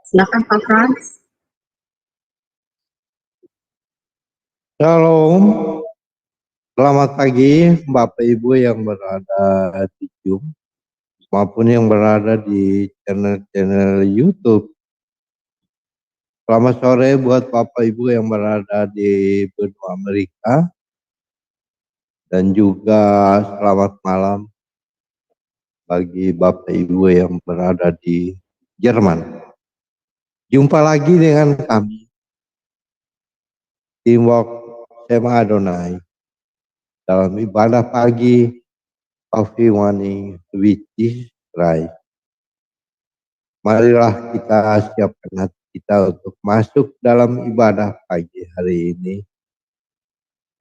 Silakan Pak Frans. Shalom, selamat pagi Bapak Ibu yang berada di Zoom maupun yang berada di channel-channel YouTube. Selamat sore buat Bapak Ibu yang berada di benua Amerika dan juga selamat malam bagi Bapak Ibu yang berada di Jerman. Jumpa lagi dengan kami, Teamwork Sema Adonai, dalam ibadah pagi Coffee Morning with Jesus Christ. Marilah kita siapkan hati kita untuk masuk dalam ibadah pagi hari ini.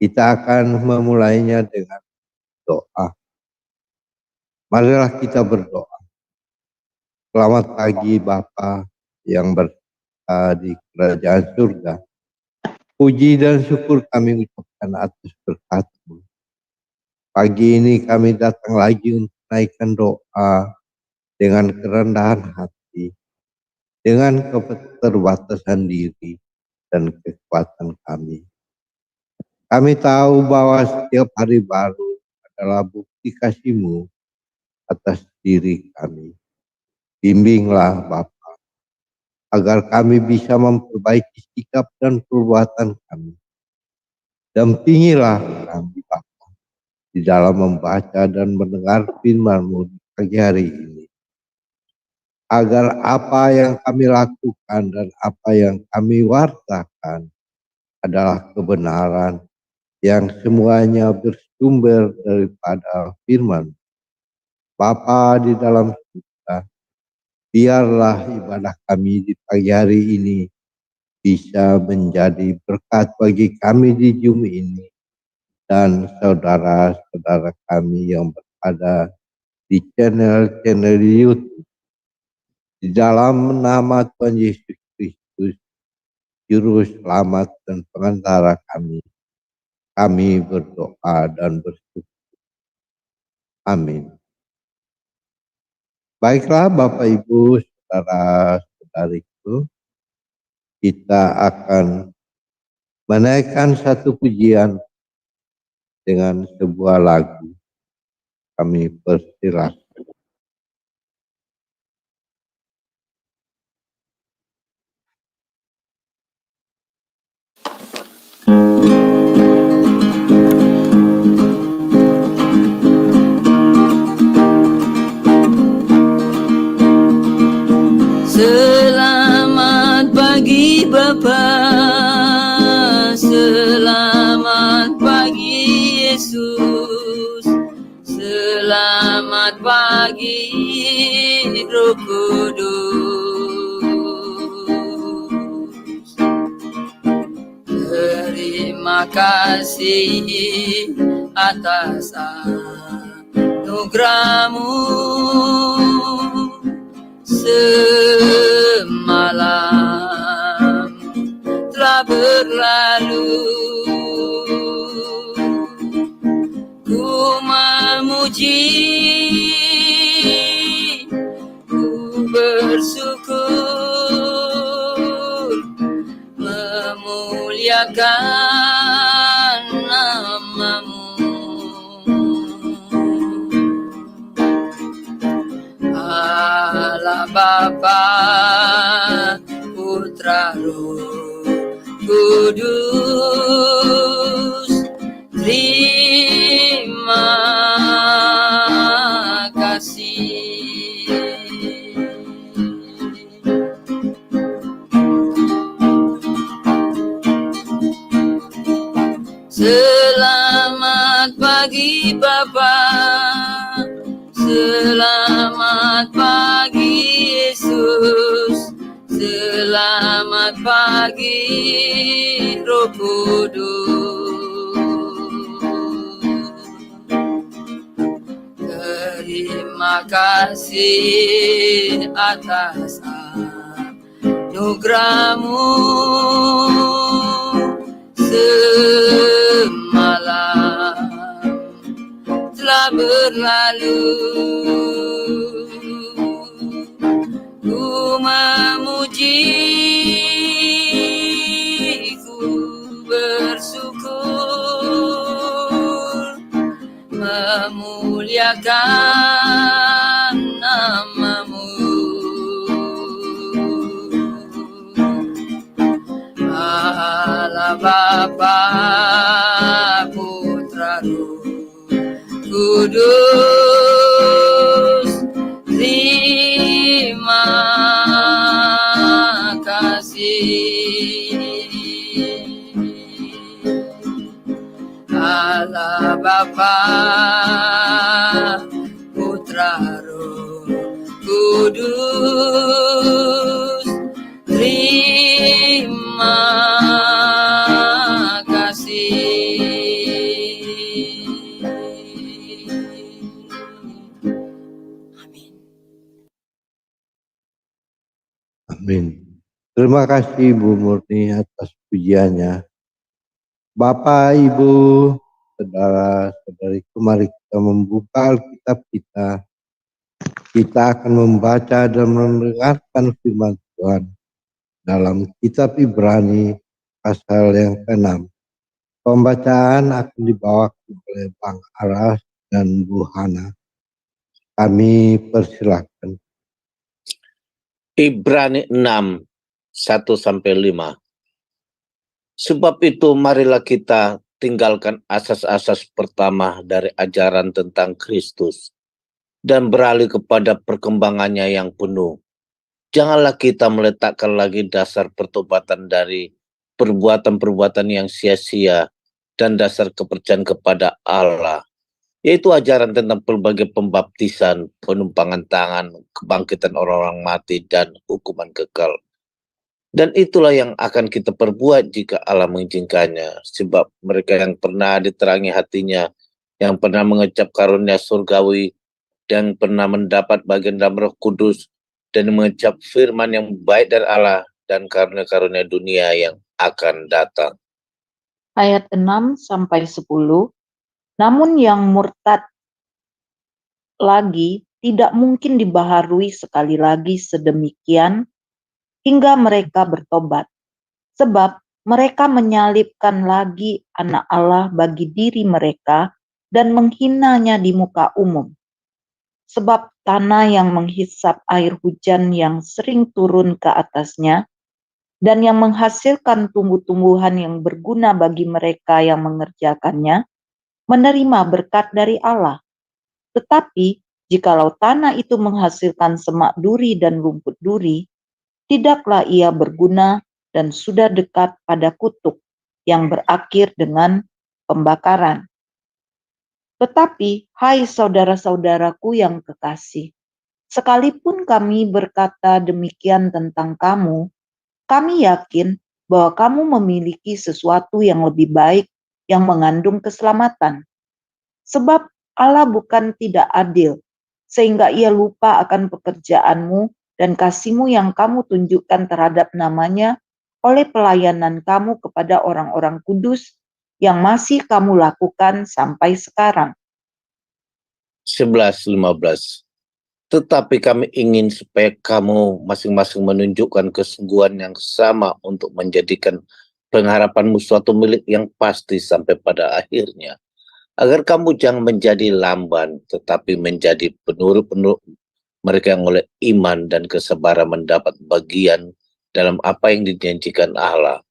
Kita akan memulainya dengan doa. Marilah kita berdoa. Selamat pagi Bapa yang berada di kerajaan surga. Puji dan syukur kami ucapkan atas berkat-Mu. Pagi ini kami datang lagi untuk naikkan doa dengan kerendahan hati, dengan keterbatasan diri dan kekuatan kami. Kami tahu bahwa setiap hari baru adalah bukti kasih-Mu atas diri kami. Bimbinglah Bapa, agar kami bisa memperbaiki sikap dan perbuatan kami. Dampingilah kami Bapa di dalam membaca dan mendengar firman-Mu di pagi hari ini. Agar apa yang kami lakukan dan apa yang kami wartakan adalah kebenaran yang semuanya bersumber daripada firman. Bapa di dalam surga, biarlah ibadah kami di pagi hari ini bisa menjadi berkat bagi kami di Zoom ini dan saudara-saudara kami yang berada di channel-channel YouTube. Di dalam nama Tuhan Yesus Kristus, Juru Selamat dan Pengantara kami berdoa dan bersyukur. Amin. Baiklah Bapak Ibu, saudara-saudariku, kita akan menaikkan satu pujian dengan sebuah lagu. Kami persilakan. Selamat pagi Bapa, selamat pagi Yesus, selamat pagi Roh Kudus. Terima kasih atas anugerah-Mu. Semalam telah berlalu, ku memuji, ku bersyukur, memuliakan nama-Mu. Allah Bapa, Putra, Roh Kudus, terima kasih. Selamat pagi Bapa, selamat pagi Yesus, selamat pagi Roh Kudus. Terima kasih atas anugerah-Mu. Semalam telah berlalu, ku memuji, memuliakan namamu. Allah Bapa Putra Roh Kudus, terima kasih. Allah Bapa Putra Roh Kudus, terima kasih. Amin. Amin. Terima kasih Bu Murni atas pujiannya. Bapak, Ibu, saudara-saudariku, mari kita membuka Alkitab kita. Kita akan membaca dan mendengarkan firman Tuhan dalam kitab Ibrani pasal yang ke-6. Pembacaan akan dibawakan oleh Bang Aras dan Bu Hana. Kami persilakan. Ibrani 6, 1-5. Sebab itu marilah kita tinggalkan asas-asas pertama dari ajaran tentang Kristus dan beralih kepada perkembangannya yang penuh. Janganlah kita meletakkan lagi dasar pertobatan dari perbuatan-perbuatan yang sia-sia dan dasar kepercayaan kepada Allah, yaitu ajaran tentang pelbagai pembaptisan, penumpangan tangan, kebangkitan orang-orang mati, dan hukuman kekal. Dan itulah yang akan kita perbuat jika Allah mengizinkannya, sebab mereka yang pernah diterangi hatinya, yang pernah mengecap karunia surgawi, dan pernah mendapat bagian dalam Roh Kudus, dan mengecap firman yang baik dari Allah, dan karunia-karunia dunia yang akan datang. Ayat 6-10. Namun yang murtad lagi tidak mungkin dibaharui sekali lagi sedemikian hingga mereka bertobat. Sebab mereka menyalibkan lagi anak Allah bagi diri mereka dan menghinanya di muka umum. Sebab tanah yang menghisap air hujan yang sering turun ke atasnya dan yang menghasilkan tumbuh-tumbuhan yang berguna bagi mereka yang mengerjakannya, menerima berkat dari Allah. Tetapi jikalau tanah itu menghasilkan semak duri dan rumput duri, tidaklah ia berguna dan sudah dekat pada kutuk yang berakhir dengan pembakaran. Tetapi, hai saudara-saudaraku yang kekasih, sekalipun kami berkata demikian tentang kamu, kami yakin bahwa kamu memiliki sesuatu yang lebih baik yang mengandung keselamatan. Sebab Allah bukan tidak adil, sehingga ia lupa akan pekerjaanmu dan kasihmu yang kamu tunjukkan terhadap namanya oleh pelayanan kamu kepada orang-orang kudus yang masih kamu lakukan sampai sekarang. 11-15. Tetapi kami ingin supaya kamu masing-masing menunjukkan kesungguhan yang sama untuk menjadikan pengharapanmu suatu milik yang pasti sampai pada akhirnya. Agar kamu jangan menjadi lamban, tetapi menjadi penurut-penurut mereka yang oleh iman dan kesabaran mendapat bagian dalam apa yang dijanjikan Allah.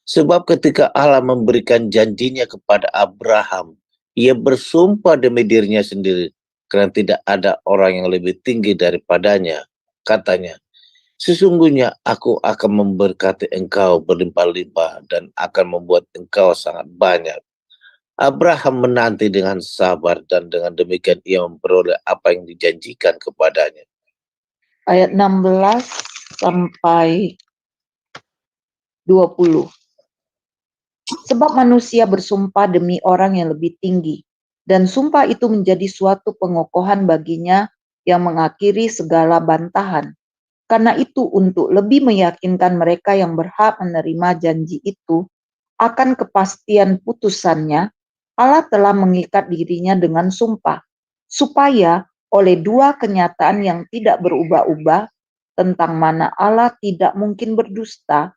Sebab ketika Allah memberikan janjinya kepada Abraham, ia bersumpah demi dirinya sendiri, karena tidak ada orang yang lebih tinggi daripadanya. Katanya, sesungguhnya aku akan memberkati engkau berlimpah-limpah dan akan membuat engkau sangat banyak. Abraham menanti dengan sabar dan dengan demikian ia memperoleh apa yang dijanjikan kepadanya. Ayat 16-20. Sebab manusia bersumpah demi orang yang lebih tinggi, dan sumpah itu menjadi suatu pengokohan baginya yang mengakhiri segala bantahan. Karena itu untuk lebih meyakinkan mereka yang berhak menerima janji itu akan kepastian putusannya, Allah telah mengikat dirinya dengan sumpah, supaya oleh dua kenyataan yang tidak berubah-ubah tentang mana Allah tidak mungkin berdusta,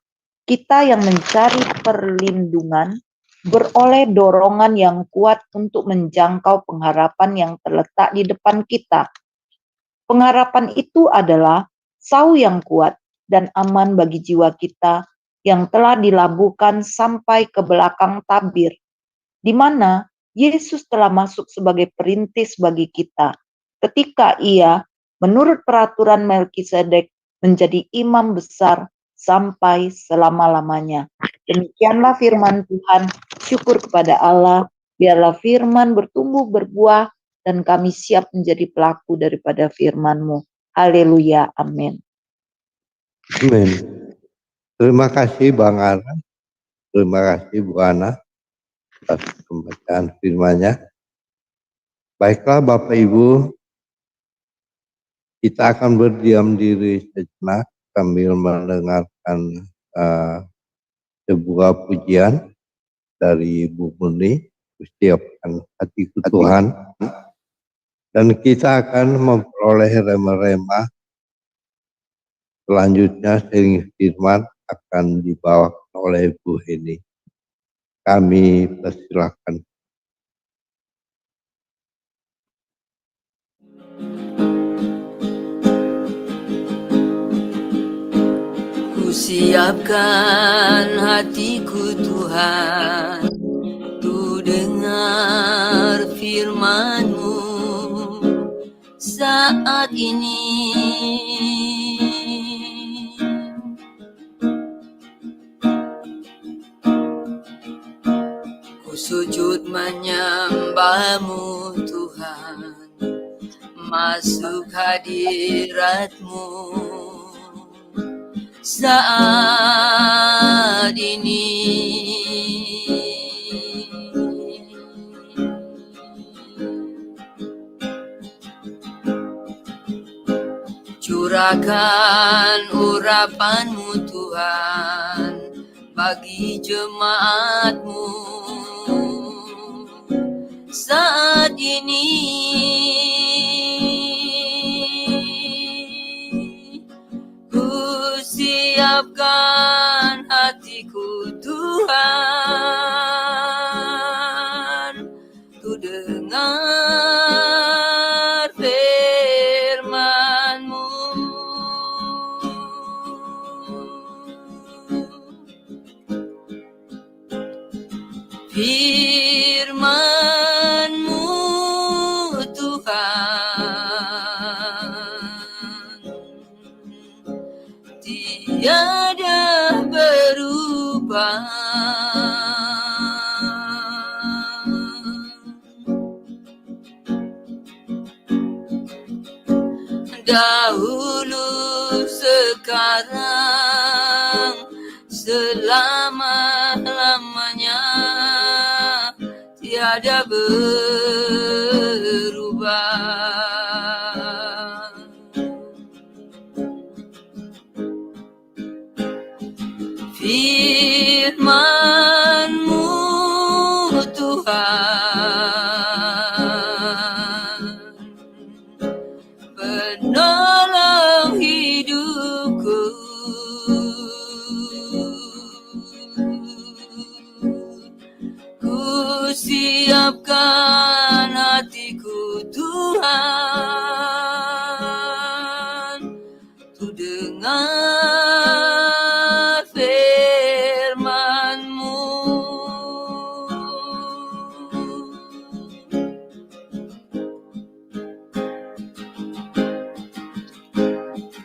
kita yang mencari perlindungan beroleh dorongan yang kuat untuk menjangkau pengharapan yang terletak di depan kita. Pengharapan itu adalah sau yang kuat dan aman bagi jiwa kita yang telah dilabuhkan sampai ke belakang tabir, di mana Yesus telah masuk sebagai perintis bagi kita ketika Ia, menurut peraturan Melkisedek, menjadi imam besar sampai selama-lamanya. Demikianlah firman Tuhan. Syukur kepada Allah. Biarlah firman bertumbuh berbuah dan kami siap menjadi pelaku daripada firman-Mu. Haleluya. Amin. Amin. Terima kasih Bang Ana. Terima kasih Bu Ana atas pembacaan firman-Nya. Baiklah Bapak Ibu, kita akan berdiam diri sejenak sambil mendengarkan sebuah pujian dari Bu Murni, Siapkan Hatiku Tuhan. Dan kita akan memperoleh rema-rema selanjutnya sering firman akan dibawakan oleh Bu Heni. Kami persilakan. Siapkan hatiku Tuhan, untuk dengar firman-Mu saat ini. Ku sujud menyembah-Mu Tuhan, masuk hadirat-Mu saat ini. Curahkan urapan-Mu Tuhan bagi jemaat-Mu saat ini. Siapkan hatiku Tuhan, untuk dengar firman-Mu. Firman-Mu Tuhan, tiada berubah. Dahulu, sekarang, selama-lamanya, tiada berubah. Firman-Mu Tuhan, penolong hidupku. Ku siapkan hatiku Tuhan, untuk dengar firman-Mu.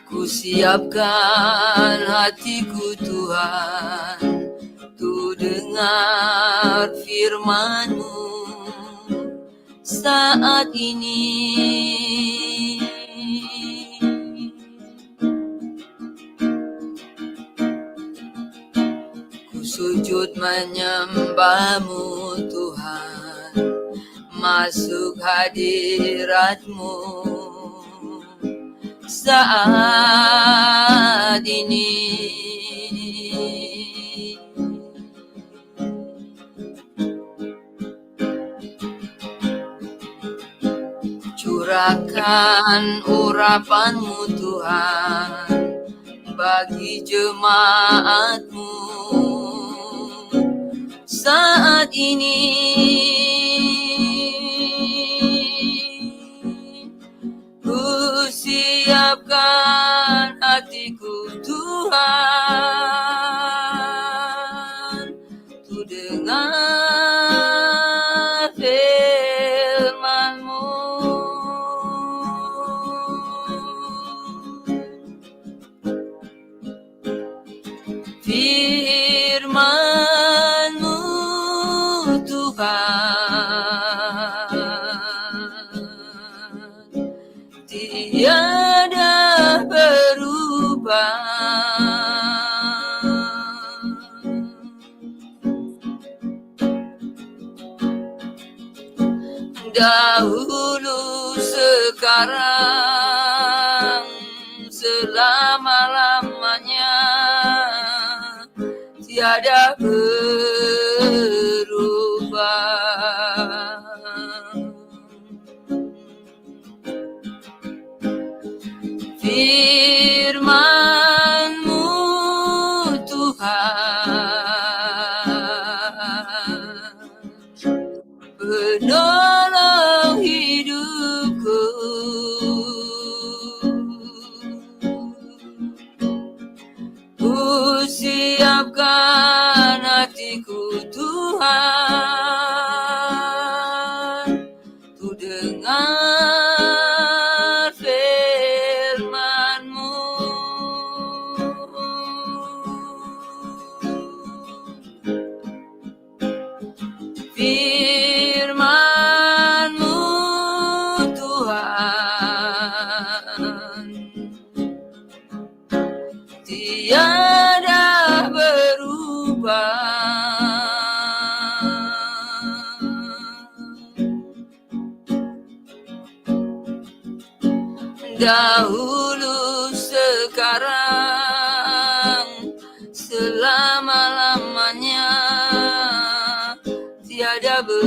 Ku siapkan hatiku Tuhan, untuk dengar firman-Mu saat ini. Ku sujud menyembah-Mu Tuhan, masuk hadirat-Mu saat ini. Curahkan urapan-Mu Tuhan bagi jemaat-Mu saat ini. Ku siapkan hatiku Tuhan, ku dengar firman-Mu. Firman-Mu Tuhan, tiada berubah. Dahulu, sekarang, selama-lamanya, tiada berubah. Firman-Mu Tuhan, penolong hidupku. Ku siapkan hatiku Tuhan, ku dengar firman-Mu. Firman-Mu Tuhan, tiada berubah. Dahulu, sekarang, selama-lamanya, tiada berubah.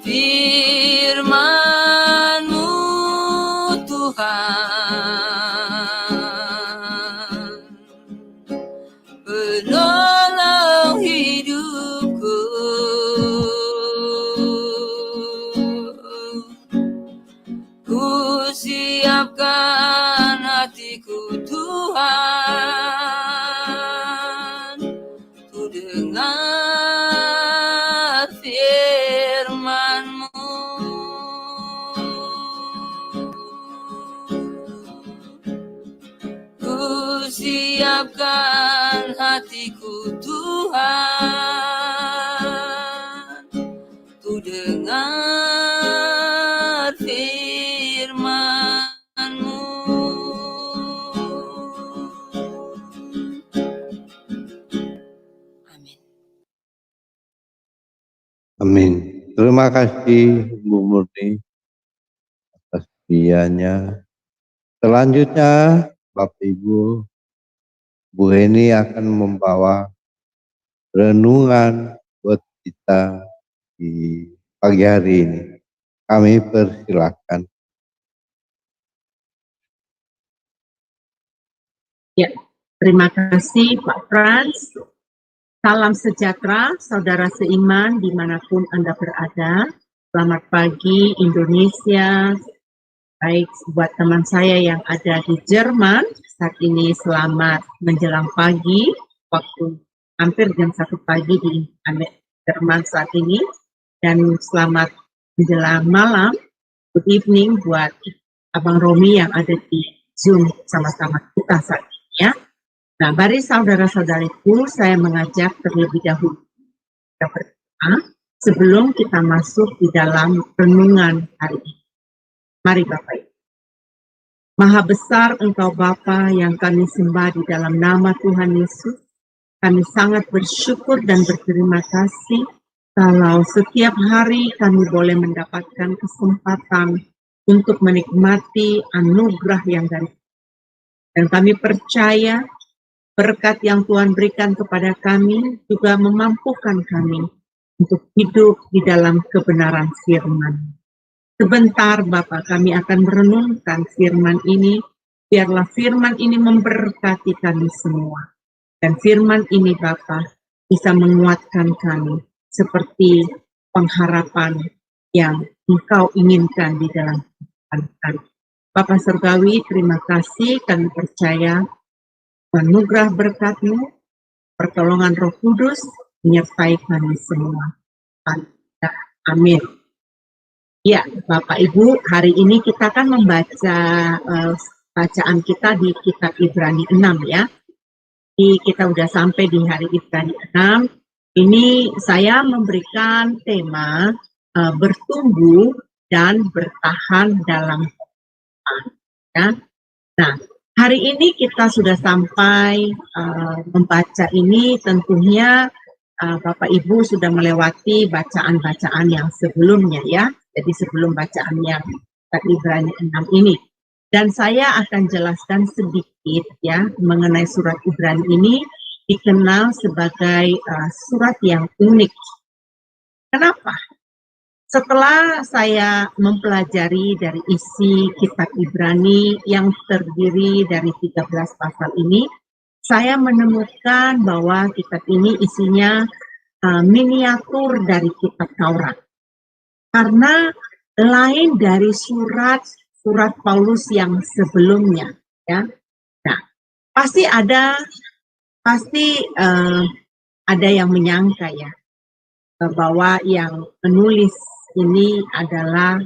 Firman-Mu Tuhan, penolong hidupku. Ku siapkan hatiku Tuhan, ku dengar firman-Mu. Ku siapkan hatiku Tuhan, ku dengar firman-Mu. Amin. Amin. Terima kasih Bu Murni atas bianya. Selanjutnya Bapak Ibu, Bu Heni akan membawa renungan buat kita di pagi hari ini. Kami persilakan. Ya, terima kasih Pak Frans. Salam sejahtera, saudara seiman dimanapun Anda berada. Selamat pagi Indonesia. Baik buat teman saya yang ada di Jerman, saat ini selamat menjelang pagi, waktu hampir jam 1 pagi di Jerman saat ini. Dan selamat menjelang malam, good evening buat Abang Romi yang ada di Zoom sama-sama kita saat ini ya. Nah, mari saudara-saudariku, saya mengajak terlebih dahulu kita berdoa sebelum kita masuk di dalam renungan hari ini. Mari Bapak Ibu. Maha besar Engkau Bapa yang kami sembah di dalam nama Tuhan Yesus. Kami sangat bersyukur dan berterima kasih kalau setiap hari kami boleh mendapatkan kesempatan untuk menikmati anugerah yang dari Tuhan. Dan kami percaya berkat yang Tuhan berikan kepada kami juga memampukan kami untuk hidup di dalam kebenaran firman. Sebentar Bapak kami akan merenungkan firman ini, biarlah firman ini memberkati kami semua. Dan firman ini Bapak bisa menguatkan kami seperti pengharapan yang Engkau inginkan di dalam kehidupan kami. Bapak Surgawi, terima kasih, kami percaya anugerah berkat-Mu, pertolongan Roh Kudus menyertai kami semua. Amin. Ya, Bapak Ibu, hari ini kita akan membaca bacaan kita di kitab Ibrani 6 ya. Kita udah sampai di hari Ibrani 6. Ini saya memberikan tema bertumbuh dan bertahan dalam Tuhan. Ya. Nah, hari ini kita sudah sampai membaca ini, tentunya Bapak Ibu sudah melewati bacaan-bacaan yang sebelumnya ya. Jadi sebelum bacaan yang Ibrani 6 ini. Dan saya akan jelaskan sedikit ya mengenai surat Ibrani ini, dikenal sebagai surat yang unik. Kenapa? Setelah saya mempelajari dari isi kitab Ibrani yang terdiri dari 13 pasal ini, saya menemukan bahwa kitab ini isinya miniatur dari kitab Taurat. Karena lain dari surat Paulus yang sebelumnya, ya. Nah, pasti ada yang menyangka ya bahwa yang menulis ini adalah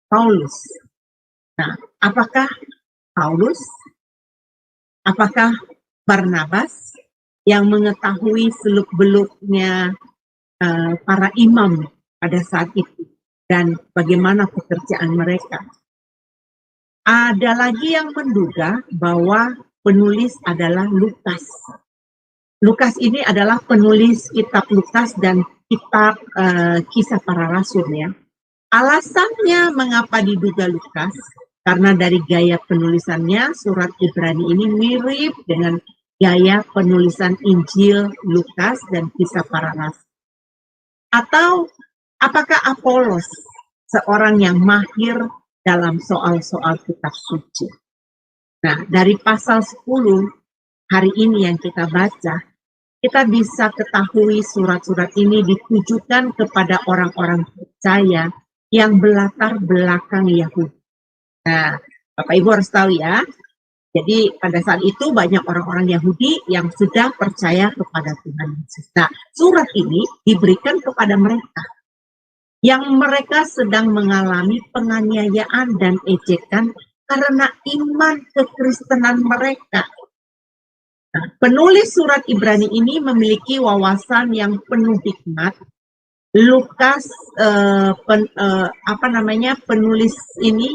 Paulus. Nah, apakah Paulus? Apakah Barnabas yang mengetahui seluk-beluknya para imam pada saat itu dan bagaimana pekerjaan mereka? Ada lagi yang menduga bahwa penulis adalah Lukas. Lukas ini adalah penulis kitab Lukas dan kitab Kisah Para Rasul ya. Alasannya mengapa diduga Lukas? Karena dari gaya penulisannya surat Ibrani ini mirip dengan gaya penulisan Injil Lukas dan Kisah Para Rasul. Atau apakah Apolos seorang yang mahir dalam soal-soal kitab suci? Nah, dari pasal 10 hari ini yang kita baca, kita bisa ketahui surat-surat ini ditujukan kepada orang-orang percaya yang berlatar belakang Yahudi. Nah, Bapak Ibu harus tahu ya, jadi pada saat itu banyak orang-orang Yahudi yang sudah percaya kepada Tuhan Yesus. Nah, surat ini diberikan kepada mereka yang mereka sedang mengalami penganiayaan dan ejekan karena iman kekristenan mereka. Nah, penulis surat Ibrani ini memiliki wawasan yang penuh hikmat. Lukas, penulis ini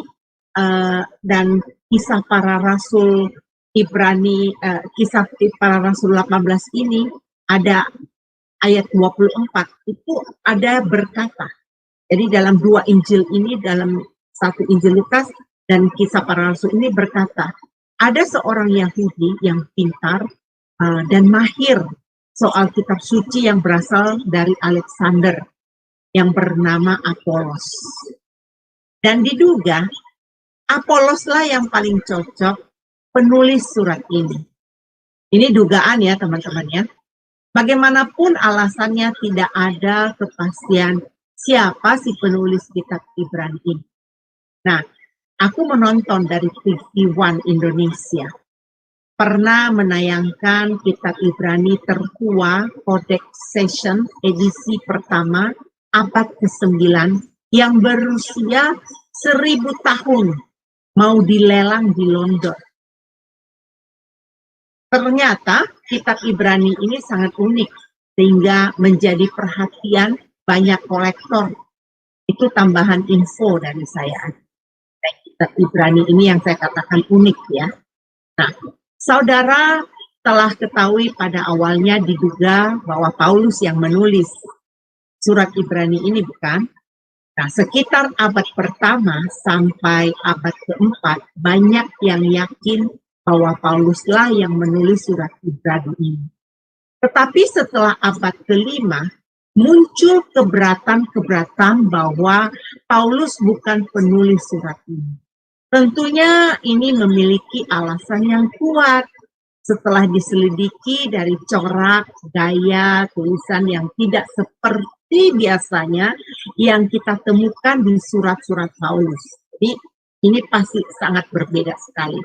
dan Kisah Para Rasul Ibrani, Kisah Para Rasul 18 ini ada ayat 24 itu ada berkata. Jadi dalam dua Injil ini, dalam satu Injil Lukas dan Kisah Para Rasul ini berkata, ada seorang Yahudi yang pintar dan mahir soal kitab suci yang berasal dari Alexander yang bernama Apolos. Dan diduga Apoloslah yang paling cocok penulis surat ini. Ini dugaan ya teman-teman ya. Bagaimanapun alasannya tidak ada kepastian siapa si penulis kitab Ibrani ini. Nah, aku menonton dari TV One Indonesia. Pernah menayangkan kitab Ibrani tertua Codex Session edisi pertama abad ke-9 yang berusia 1000 tahun mau dilelang di London. Ternyata kitab Ibrani ini sangat unik sehingga menjadi perhatian banyak kolektor. Itu tambahan info dari saya. Kitab Ibrani ini yang saya katakan unik ya. Nah, saudara telah ketahui pada awalnya diduga bahwa Paulus yang menulis surat Ibrani ini bukan? Nah, sekitar abad pertama sampai abad keempat, banyak yang yakin bahwa Pauluslah yang menulis surat Ibrani ini. Tetapi setelah abad kelima, muncul keberatan-keberatan bahwa Paulus bukan penulis surat ini. Tentunya ini memiliki alasan yang kuat setelah diselidiki dari corak, gaya, tulisan yang tidak seperti biasanya yang kita temukan di surat-surat Paulus. Jadi ini pasti sangat berbeda sekali.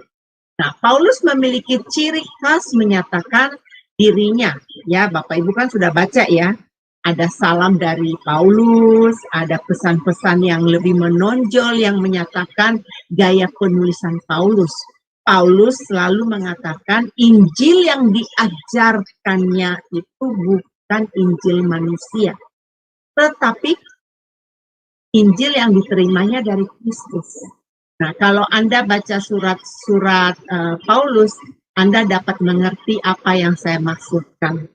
Nah, Paulus memiliki ciri khas menyatakan dirinya, ya Bapak Ibu kan sudah baca ya, ada salam dari Paulus, ada pesan-pesan yang lebih menonjol yang menyatakan gaya penulisan Paulus. Paulus selalu mengatakan Injil yang diajarkannya itu bukan Injil manusia, tetapi Injil yang diterimanya dari Kristus. Nah, kalau Anda baca surat-surat Paulus, Anda dapat mengerti apa yang saya maksudkan.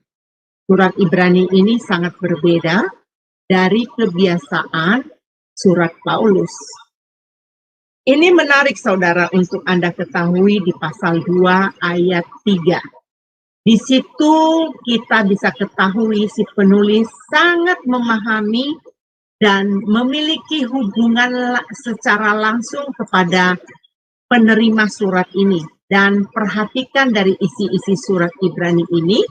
Surat Ibrani ini sangat berbeda dari kebiasaan surat Paulus. Ini menarik saudara untuk Anda ketahui di pasal 2 ayat 3. Di situ kita bisa ketahui si penulis sangat memahami dan memiliki hubungan secara langsung kepada penerima surat ini. Dan perhatikan dari isi-isi surat Ibrani ini,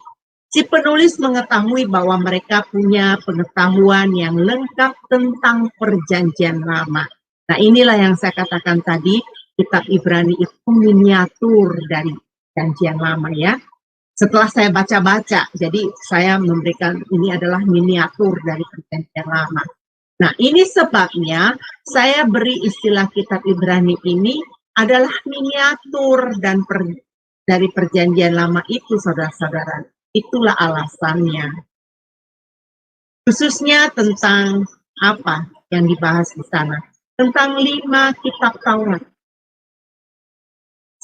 si penulis mengetahui bahwa mereka punya pengetahuan yang lengkap tentang perjanjian lama. Nah, inilah yang saya katakan tadi, kitab Ibrani itu miniatur dari perjanjian lama ya. Setelah saya baca-baca, jadi saya memberikan ini adalah miniatur dari perjanjian lama. Nah, ini sebabnya saya beri istilah kitab Ibrani ini adalah miniatur dan dari perjanjian lama itu, saudara-saudara. Itulah alasannya. Khususnya tentang apa yang dibahas di sana. Tentang 5 kitab Taurat.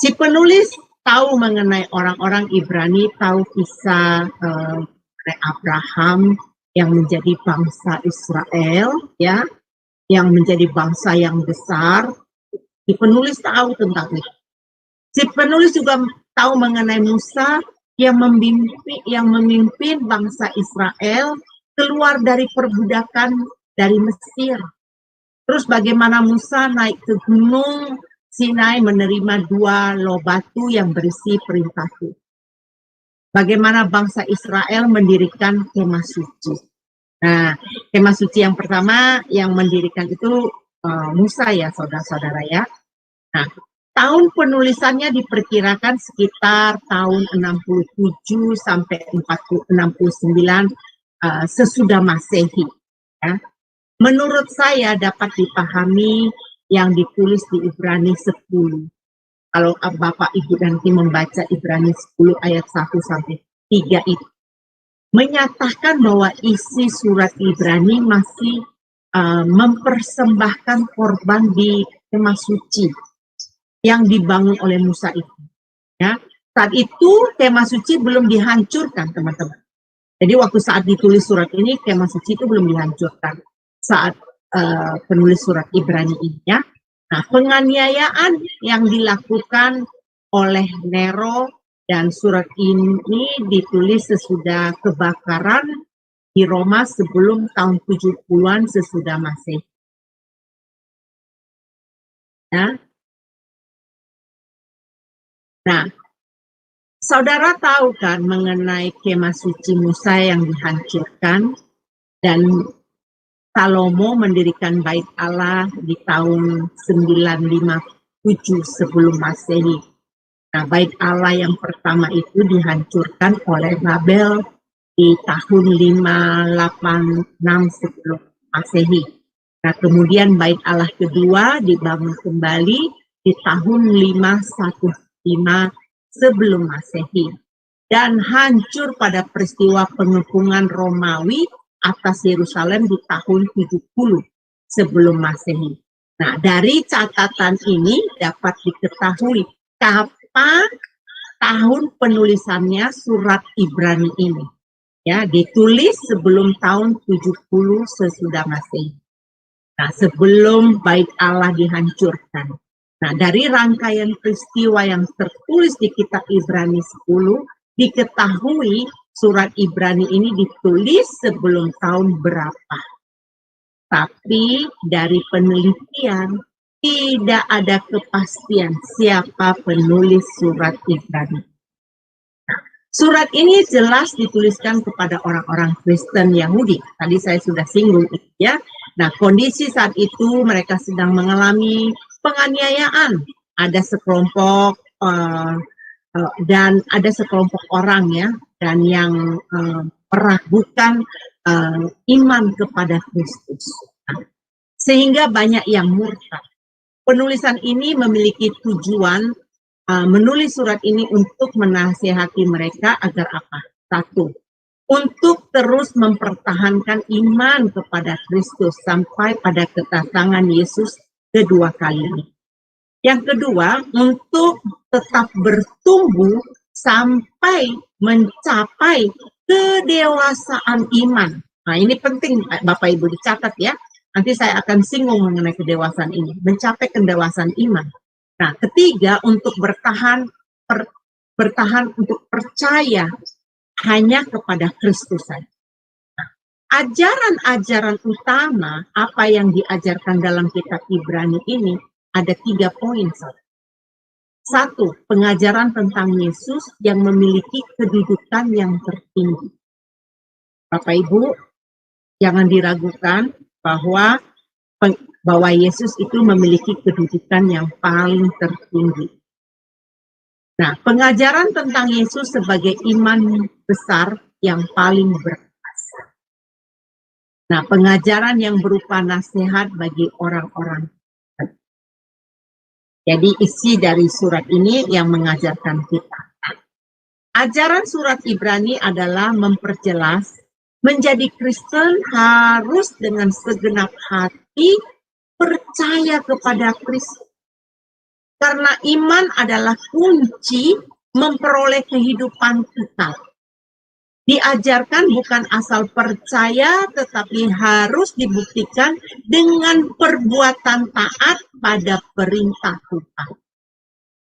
Si penulis tahu mengenai orang-orang Ibrani, tahu kisah Abraham yang menjadi bangsa Israel, ya, yang menjadi bangsa yang besar. Si penulis tahu tentang itu. Si penulis juga tahu mengenai Musa yang memimpin bangsa Israel keluar dari perbudakan dari Mesir. Terus bagaimana Musa naik ke gunung Sinai menerima 2 loh batu yang berisi perintah Tuhan. Bagaimana bangsa Israel mendirikan kemah suci. Nah, kemah suci yang pertama yang mendirikan itu Musa ya, saudara-saudara ya. Nah, tahun penulisannya diperkirakan sekitar tahun 67 sampai 69 sesudah Masehi. Ya. Menurut saya dapat dipahami yang ditulis di Ibrani 10. Kalau Bapak Ibu nanti membaca Ibrani 10 ayat 1 sampai 3 itu. Menyatakan bahwa isi surat Ibrani masih mempersembahkan korban di kemah suci yang dibangun oleh Musa itu. Ya, saat itu kemah suci belum dihancurkan, teman-teman. Jadi waktu saat ditulis surat ini kemah suci itu belum dihancurkan saat penulis surat Ibrani ini. Ya. Nah, penganiayaan yang dilakukan oleh Nero dan surat ini ditulis sesudah kebakaran di Roma sebelum tahun 70-an sesudah Masehi. Ya. Nah, saudara tahu kan mengenai kemah suci Musa yang dihancurkan dan Salomo mendirikan bait Allah di tahun 957 sebelum Masehi. Nah, bait Allah yang pertama itu dihancurkan oleh Babel di tahun 586 sebelum Masehi. Nah, kemudian bait Allah kedua dibangun kembali di tahun 515 sebelum Masehi. Dan hancur pada peristiwa pengepungan Romawi atas Yerusalem di tahun 70 sebelum Masehi. Nah, dari catatan ini dapat diketahui kapan tahun penulisannya surat Ibrani ini. Ya, ditulis sebelum tahun 70 sesudah Masehi. Nah, sebelum bait Allah dihancurkan. Nah, dari rangkaian peristiwa yang tertulis di kitab Ibrani 10, diketahui surat Ibrani ini ditulis sebelum tahun berapa. Tapi dari penelitian tidak ada kepastian siapa penulis surat Ibrani. Surat ini jelas dituliskan kepada orang-orang Kristen Yahudi. Tadi saya sudah singgung itu ya. Nah, kondisi saat itu mereka sedang mengalami penganiayaan. Ada sekelompok dan ada sekelompok orang ya, dan yang meragukan iman kepada Kristus. Nah, sehingga banyak yang murtad. Penulisan ini memiliki tujuan menulis surat ini untuk menasihati mereka agar apa? Satu, untuk terus mempertahankan iman kepada Kristus sampai pada kedatangan Yesus kedua kalinya. Yang kedua, untuk tetap bertumbuh sampai mencapai kedewasaan iman. Nah, ini penting Bapak Ibu dicatat ya. Nanti saya akan singgung mengenai kedewasaan ini. Mencapai kedewasaan iman. Nah, ketiga, untuk bertahan untuk percaya hanya kepada Kristus saja. Nah, ajaran-ajaran utama apa yang diajarkan dalam kitab Ibrani ini ada 3 poin. Satu, pengajaran tentang Yesus yang memiliki kedudukan yang tertinggi. Bapak Ibu, jangan diragukan bahwa Yesus itu memiliki kedudukan yang paling tertinggi. Nah, pengajaran tentang Yesus sebagai iman besar yang paling berkuasa. Nah, pengajaran yang berupa nasihat bagi orang-orang. Jadi isi dari surat ini yang mengajarkan kita. Ajaran surat Ibrani adalah memperjelas menjadi Kristen harus dengan segenap hati percaya kepada Kristus. Karena iman adalah kunci memperoleh kehidupan kekal. Diajarkan bukan asal percaya, tetapi harus dibuktikan dengan perbuatan taat pada perintah Tuhan.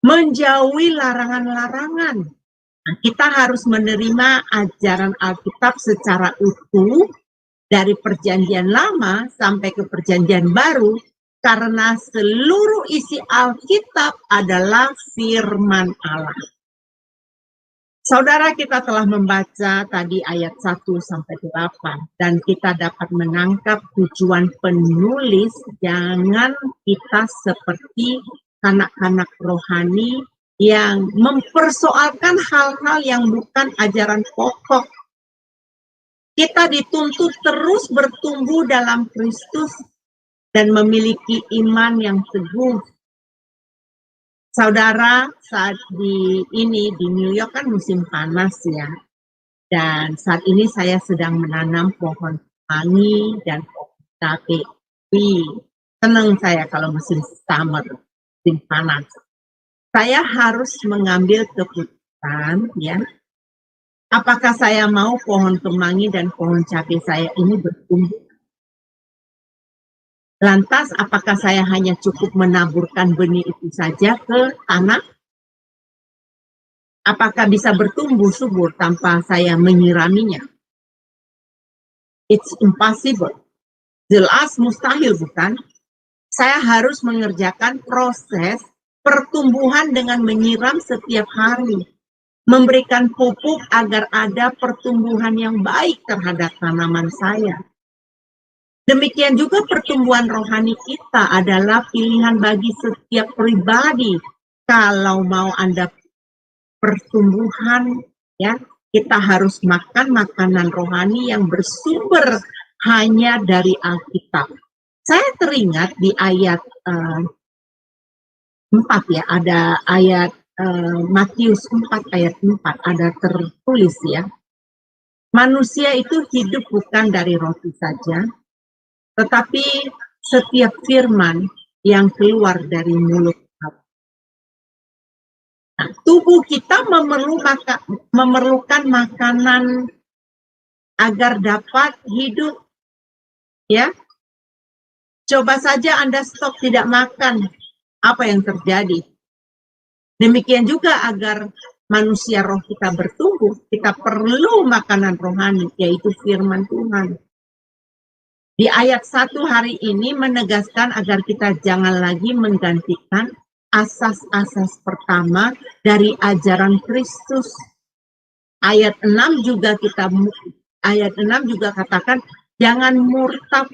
Menjauhi larangan-larangan. Nah, kita harus menerima ajaran Alkitab secara utuh dari perjanjian lama sampai ke perjanjian baru, karena seluruh isi Alkitab adalah firman Allah. Saudara, kita telah membaca tadi ayat 1 sampai 8 dan kita dapat menangkap tujuan penulis. Jangan kita seperti kanak-kanak rohani yang mempersoalkan hal-hal yang bukan ajaran pokok. Kita dituntut terus bertumbuh dalam Kristus dan memiliki iman yang teguh. Saudara, saat di New York kan musim panas ya. Dan saat ini saya sedang menanam pohon kemangi dan pohon cabai. Senang saya kalau musim summer, musim panas. Saya harus mengambil keputusan ya. Apakah saya mau pohon kemangi dan pohon cabai saya ini bertumbuh? Lantas, apakah saya hanya cukup menaburkan benih itu saja ke tanah? Apakah bisa bertumbuh subur tanpa saya menyiraminya? It's impossible. Jelas mustahil, bukan? Saya harus mengerjakan proses pertumbuhan dengan menyiram setiap hari. Memberikan pupuk agar ada pertumbuhan yang baik terhadap tanaman saya. Demikian juga pertumbuhan rohani kita adalah pilihan bagi setiap pribadi. Kalau mau Anda pertumbuhan, ya, kita harus makan makanan rohani yang bersumber hanya dari Alkitab. Saya teringat di ayat 4 ya, ada ayat Matius 4 ayat 4 ada tertulis ya. Manusia itu hidup bukan dari roti saja, tetapi setiap firman yang keluar dari mulut Allah. Nah, tubuh kita memerlukan makanan agar dapat hidup. Ya, coba saja Anda stop tidak makan, apa yang terjadi? Demikian juga agar manusia roh kita bertumbuh, kita perlu makanan rohani, yaitu firman Tuhan. Di ayat 1 hari ini menegaskan agar kita jangan lagi menggantikan asas-asas pertama dari ajaran Kristus. Ayat 6 juga katakan jangan murtad.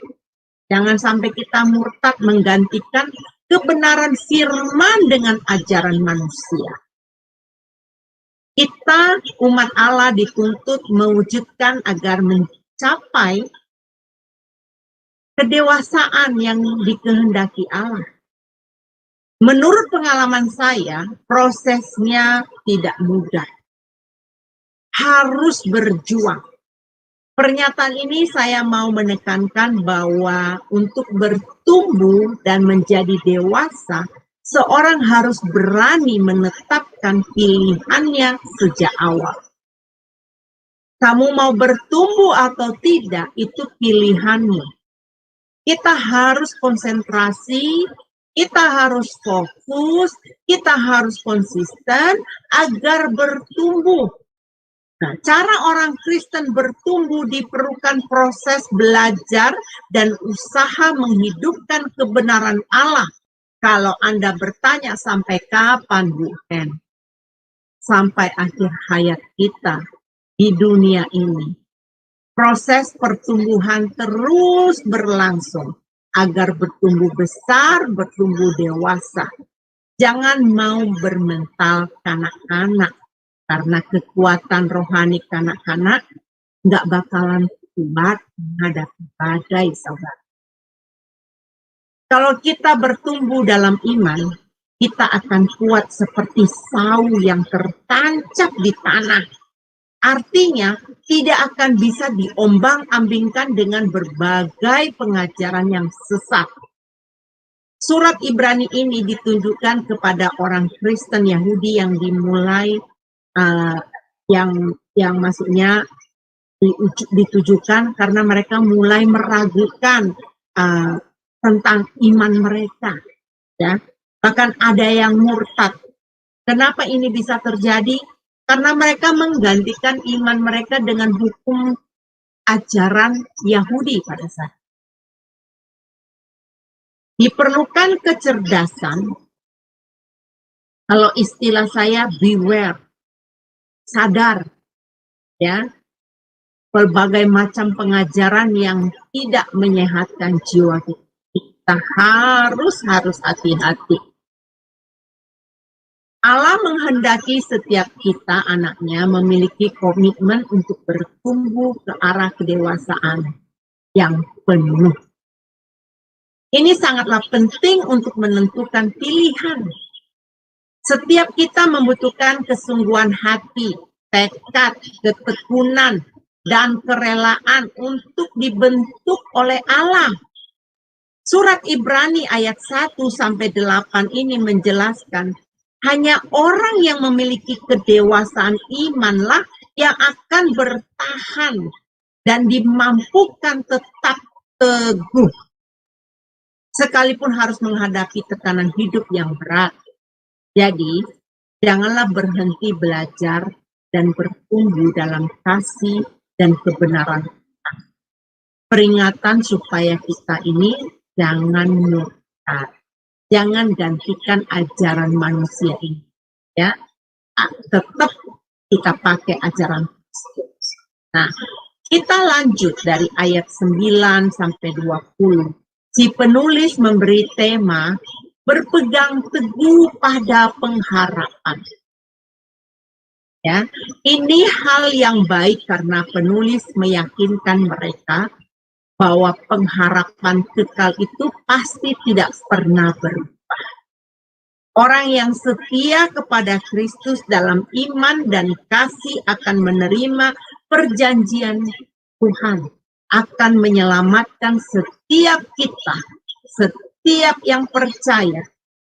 Jangan sampai kita murtad menggantikan kebenaran firman dengan ajaran manusia. Kita umat Allah dituntut mewujudkan agar mencapai kedewasaan yang dikehendaki Allah. Menurut pengalaman saya, prosesnya tidak mudah. Harus berjuang. Pernyataan ini saya mau menekankan bahwa untuk bertumbuh dan menjadi dewasa, seorang harus berani menetapkan pilihannya sejak awal. Kamu mau bertumbuh atau tidak, itu pilihanmu. Kita harus konsentrasi, kita harus fokus, kita harus konsisten agar bertumbuh. Nah, cara orang Kristen bertumbuh diperlukan proses belajar dan usaha menghidupkan kebenaran Allah. Kalau Anda bertanya sampai kapan, Bu Hen? Sampai akhir hayat kita di dunia ini. Proses pertumbuhan terus berlangsung agar bertumbuh besar, bertumbuh dewasa. Jangan mau bermental kanak-kanak. Karena kekuatan rohani kanak-kanak nggak bakalan kuat menghadapi badai, saudara. Kalau kita bertumbuh dalam iman, kita akan kuat seperti sawu yang tertancap di tanah. Artinya, tidak akan bisa diombang-ambingkan dengan berbagai pengajaran yang sesat. Surat Ibrani ini ditunjukkan kepada orang Kristen Yahudi yang dimulai yang maksudnya ditujukan karena mereka mulai meragukan tentang iman mereka, ya. Bahkan ada yang murtad. Kenapa ini bisa terjadi? Karena mereka menggantikan iman mereka dengan hukum ajaran Yahudi pada saat. Diperlukan kecerdasan. Kalau istilah saya beware. Sadar, ya, berbagai macam pengajaran yang tidak menyehatkan jiwa kita. Kita harus hati-hati. Allah menghendaki setiap kita, anaknya, memiliki komitmen untuk bertumbuh ke arah kedewasaan yang penuh. Ini sangatlah penting untuk menentukan pilihan. Setiap kita membutuhkan kesungguhan hati, tekad, ketekunan, dan kerelaan untuk dibentuk oleh Allah. Surat Ibrani ayat 1-8 ini menjelaskan, hanya orang yang memiliki kedewasaan imanlah yang akan bertahan dan dimampukan tetap teguh. Sekalipun harus menghadapi tekanan hidup yang berat. Jadi, janganlah berhenti belajar dan bertumbuh dalam kasih dan kebenaran. Peringatan supaya kita ini jangan murtad. Jangan gantikan ajaran manusia ini. Ya, tetap kita pakai ajaran Kristus. Nah, kita lanjut dari ayat 9-20. Si penulis memberi tema berpegang teguh pada pengharapan. Ya, ini hal yang baik karena penulis meyakinkan mereka bahwa pengharapan kekal itu pasti tidak pernah berubah. Orang yang setia kepada Kristus dalam iman dan kasih akan menerima perjanjian Tuhan, akan menyelamatkan setiap kita, setiap yang percaya,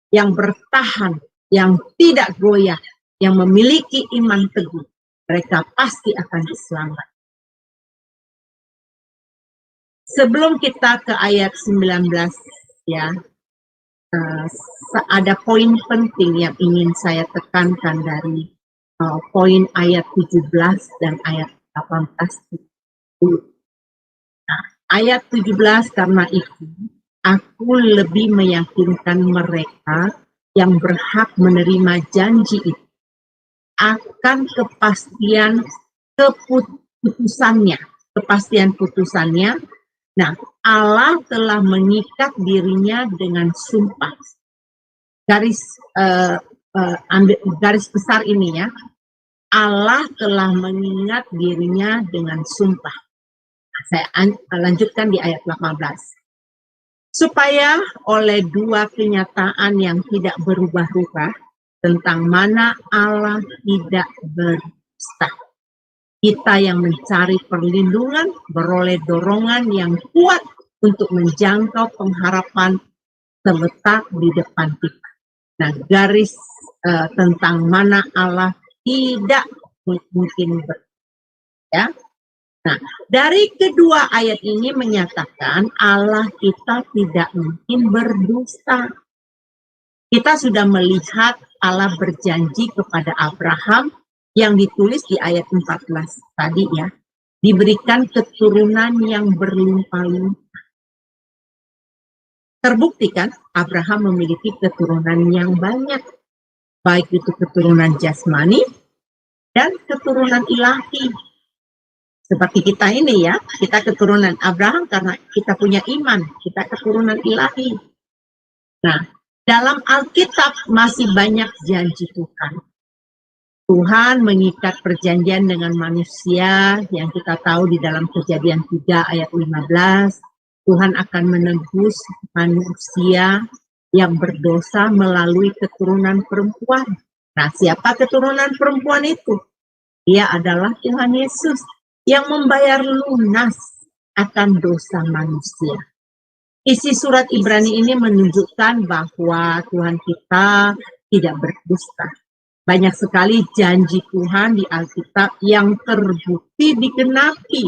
yang bertahan, yang tidak goyah, yang memiliki iman teguh, mereka pasti akan diselamatkan. Sebelum kita ke ayat 19, ya, ada poin penting yang ingin saya tekankan dari poin ayat 17 dan ayat 18. Nah, ayat 17, karena itu aku lebih meyakinkan mereka yang berhak menerima janji itu akan kepastian putusannya. Nah, Allah telah mengikat dirinya dengan sumpah. Garis besar ini ya. Allah telah mengingat dirinya dengan sumpah. Saya lanjutkan di ayat 18. Supaya oleh dua kenyataan yang tidak berubah-ubah tentang mana Allah tidak berdusta, kita yang mencari perlindungan beroleh dorongan yang kuat untuk menjangkau pengharapan terletak di depan kita. Nah, garis tentang mana Allah tidak mungkin ya. Nah, dari kedua ayat ini menyatakan Allah kita tidak mungkin berdusta. Kita sudah melihat Allah berjanji kepada Abraham yang ditulis di ayat 14 tadi ya, diberikan keturunan yang berlimpah-limpah. Terbukti kan Abraham memiliki keturunan yang banyak, baik itu keturunan jasmani dan keturunan ilahi. Seperti kita ini ya, kita keturunan Abraham karena kita punya iman, kita keturunan ilahi. Nah, dalam Alkitab masih banyak janji Tuhan. Tuhan mengikat perjanjian dengan manusia yang kita tahu di dalam Kejadian 3 ayat 15. Tuhan akan menebus manusia yang berdosa melalui keturunan perempuan. Nah, siapa keturunan perempuan itu? Dia adalah Tuhan Yesus yang membayar lunas akan dosa manusia. Isi surat Ibrani ini menunjukkan bahwa Tuhan kita tidak berdusta. Banyak sekali janji Tuhan di Alkitab yang terbukti digenapi.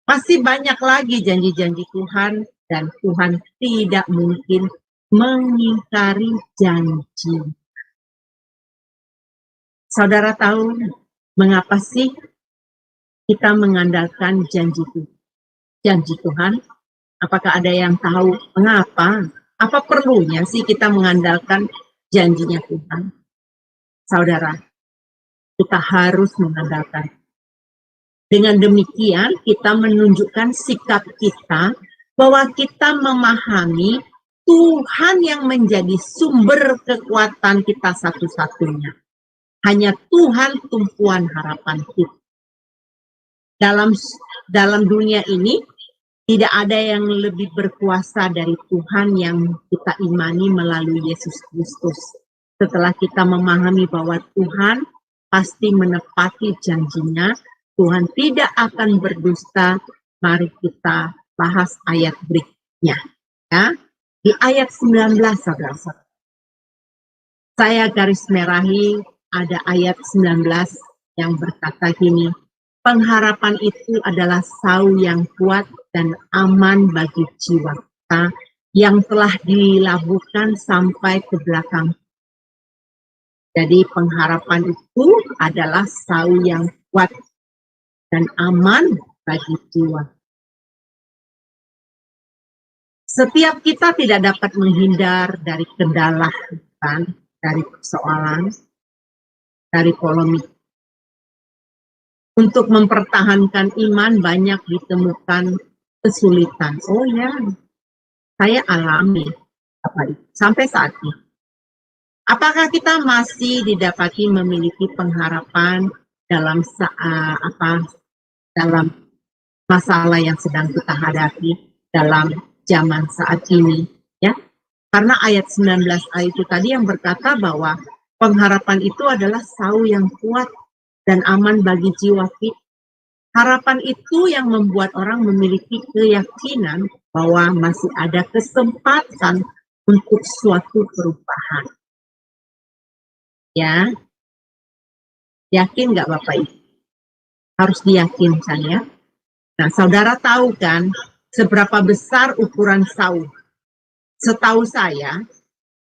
Masih banyak lagi janji-janji Tuhan dan Tuhan tidak mungkin mengingkari janji. Saudara tahu mengapa sih kita mengandalkan janji Tuhan? Apakah ada yang tahu mengapa? Apa perlunya sih kita mengandalkan janjinya Tuhan? Saudara, kita harus mengandalkan. Dengan demikian, kita menunjukkan sikap kita bahwa kita memahami Tuhan yang menjadi sumber kekuatan kita satu-satunya. Hanya Tuhan tumpuan harapan kita. Dalam dunia ini, tidak ada yang lebih berkuasa dari Tuhan yang kita imani melalui Yesus Kristus. Setelah kita memahami bahwa Tuhan pasti menepati janjinya, Tuhan tidak akan berdusta, mari kita bahas ayat berikutnya. Ya. Di ayat 19, saudara-saudara. Saya garis merahi ada ayat 19 yang berkata gini, pengharapan itu adalah sau yang kuat dan aman bagi jiwa kita yang telah dilabuhkan sampai ke belakang. Jadi pengharapan itu adalah sau yang kuat dan aman bagi jiwa. Setiap kita tidak dapat menghindar dari kendala, kan? Dari persoalan, dari polemik. Untuk mempertahankan iman banyak ditemukan kesulitan. Oh ya, saya alami apa itu sampai saat ini. Apakah kita masih didapati memiliki pengharapan dalam dalam masalah yang sedang kita hadapi dalam zaman saat ini? Ya, karena ayat 19a itu tadi yang berkata bahwa pengharapan itu adalah sau yang kuat dan aman bagi jiwa kita. Harapan itu yang membuat orang memiliki keyakinan bahwa masih ada kesempatan untuk suatu perubahan. Ya, yakin nggak Bapak Ibu? Harus diyakinkan ya. Nah, saudara tahu kan seberapa besar ukuran sau? Setahu saya,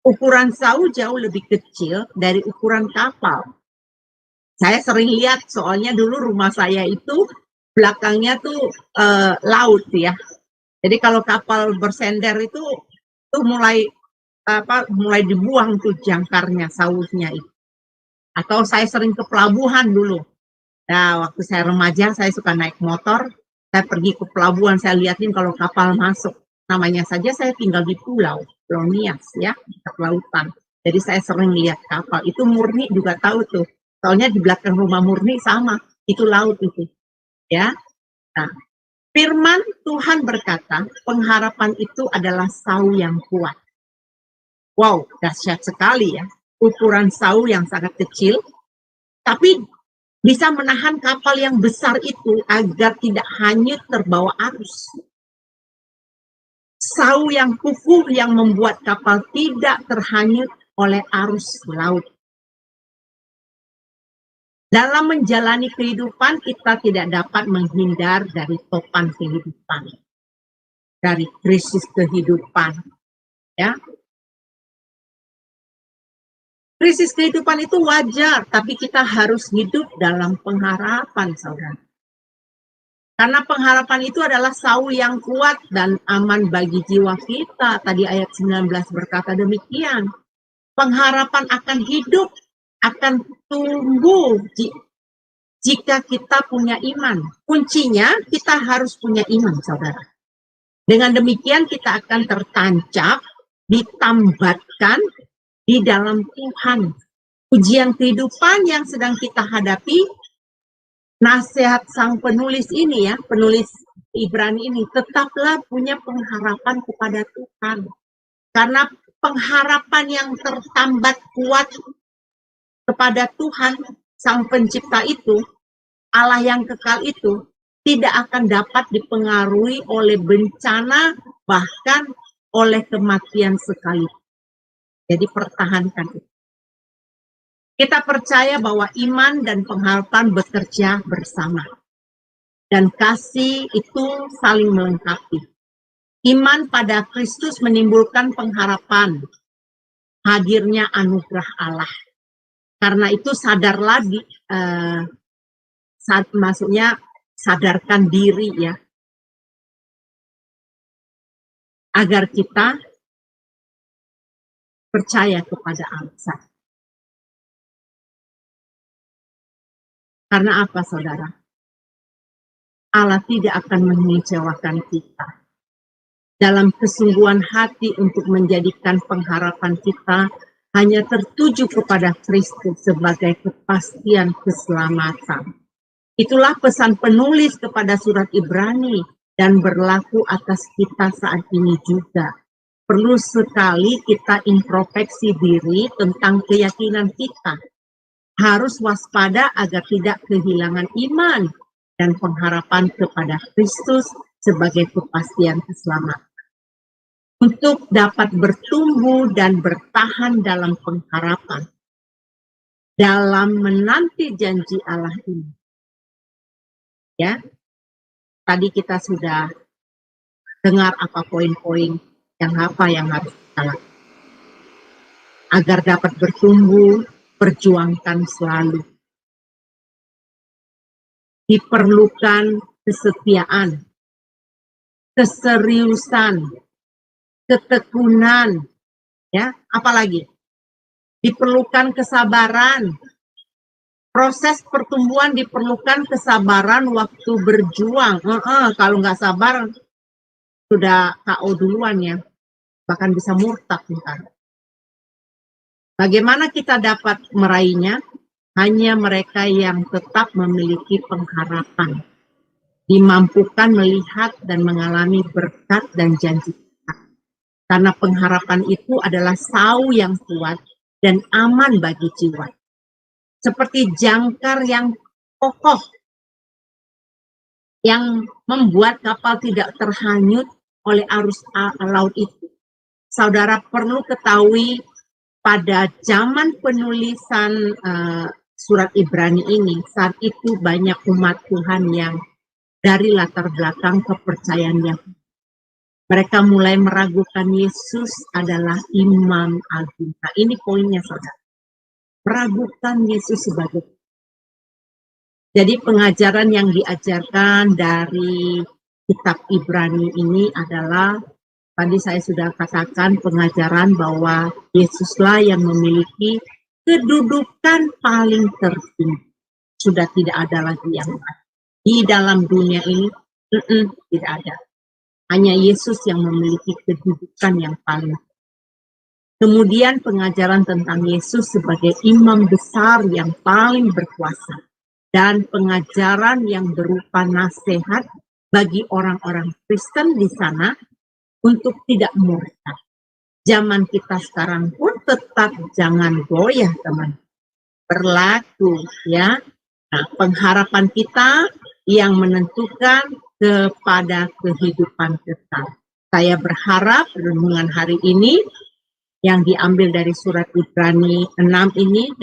ukuran sau jauh lebih kecil dari ukuran kapal. Saya sering lihat, soalnya dulu rumah saya itu belakangnya tuh laut ya. Jadi kalau kapal bersender itu mulai dibuang tuh jangkarnya, sausnya itu. Atau saya sering ke pelabuhan dulu. Nah, waktu saya remaja, saya suka naik motor. Saya pergi ke pelabuhan, saya liatin kalau kapal masuk. Namanya saja saya tinggal di Pulau Nias ya, di kelautan. Jadi saya sering lihat kapal. Itu Murni juga tahu tuh. Soalnya di belakang rumah Murni sama, itu laut itu. Ya. Nah, firman Tuhan berkata, pengharapan itu adalah sau yang kuat. Wow, dahsyat sekali ya. Ukuran sau yang sangat kecil, tapi bisa menahan kapal yang besar itu agar tidak hanyut terbawa arus. Sau yang kukuh yang membuat kapal tidak terhanyut oleh arus laut. Dalam menjalani kehidupan, kita tidak dapat menghindar dari topan kehidupan, dari krisis kehidupan. Ya, krisis kehidupan itu wajar, tapi kita harus hidup dalam pengharapan, saudara. Karena pengharapan itu adalah sau yang kuat dan aman bagi jiwa kita. Tadi ayat 19 berkata demikian. Pengharapan akan hidup, akan tumbuh jika kita punya iman. Kuncinya kita harus punya iman, saudara. Dengan demikian kita akan tertancap, ditambatkan di dalam Tuhan. Ujian kehidupan yang sedang kita hadapi, nasihat sang penulis ini ya, penulis Ibrani ini, tetaplah punya pengharapan kepada Tuhan. Karena pengharapan yang tertambat kuat kepada Tuhan, sang pencipta itu, Allah yang kekal itu, tidak akan dapat dipengaruhi oleh bencana, bahkan oleh kematian sekalipun. Jadi pertahankan itu. Kita percaya bahwa iman dan pengharapan bekerja bersama. Dan kasih itu saling melengkapi. Iman pada Kristus menimbulkan pengharapan hadirnya anugerah Allah. Karena itu sadar lagi, maksudnya sadarkan diri ya. Agar kita percaya kepada Allah. Karena apa, saudara? Allah tidak akan mengecewakan kita. Dalam kesungguhan hati untuk menjadikan pengharapan kita hanya tertuju kepada Kristus sebagai kepastian keselamatan. Itulah pesan penulis kepada surat Ibrani dan berlaku atas kita saat ini juga. Perlu sekali kita introspeksi diri tentang keyakinan kita. Harus waspada agar tidak kehilangan iman dan pengharapan kepada Kristus sebagai kepastian keselamatan. Untuk dapat bertumbuh dan bertahan dalam pengharapan, dalam menanti janji Allah ini. Ya, tadi kita sudah dengar apa poin-poin yang harus kita lakukan. Agar dapat bertumbuh, perjuangkan selalu. Diperlukan kesetiaan, keseriusan, ketekunan, ya, apalagi diperlukan kesabaran. Proses pertumbuhan diperlukan kesabaran waktu berjuang. Kalau nggak sabar, sudah KO duluan ya, bahkan bisa murtad ntar. Bagaimana kita dapat meraihnya? Hanya mereka yang tetap memiliki pengharapan, dimampukan melihat dan mengalami berkat dan janji Tuhan. Karena pengharapan itu adalah sau yang kuat dan aman bagi jiwa. Seperti jangkar yang kokoh, yang membuat kapal tidak terhanyut oleh arus laut itu. Saudara perlu ketahui pada zaman penulisan surat Ibrani ini, saat itu banyak umat Tuhan yang dari latar belakang kepercayaan Yahudi. Mereka mulai meragukan Yesus adalah Imam Agung. Nah, ini poinnya, saudara. Meragukan Yesus sebagai Jadi pengajaran yang diajarkan dari kitab Ibrani ini adalah, tadi saya sudah katakan, pengajaran bahwa Yesuslah yang memiliki kedudukan paling tertinggi. Sudah tidak ada lagi yang lain. Di dalam dunia ini, tidak ada. Hanya Yesus yang memiliki kedudukan yang paling. Kemudian pengajaran tentang Yesus sebagai imam besar yang paling berkuasa. Dan pengajaran yang berupa nasihat bagi orang-orang Kristen di sana untuk tidak murtad. Zaman kita sekarang pun tetap jangan goyah, teman. Berlaku, ya. Nah, pengharapan kita yang menentukan kepada kehidupan kekal. Saya berharap renungan hari ini yang diambil dari surat Ibrani 6 ini,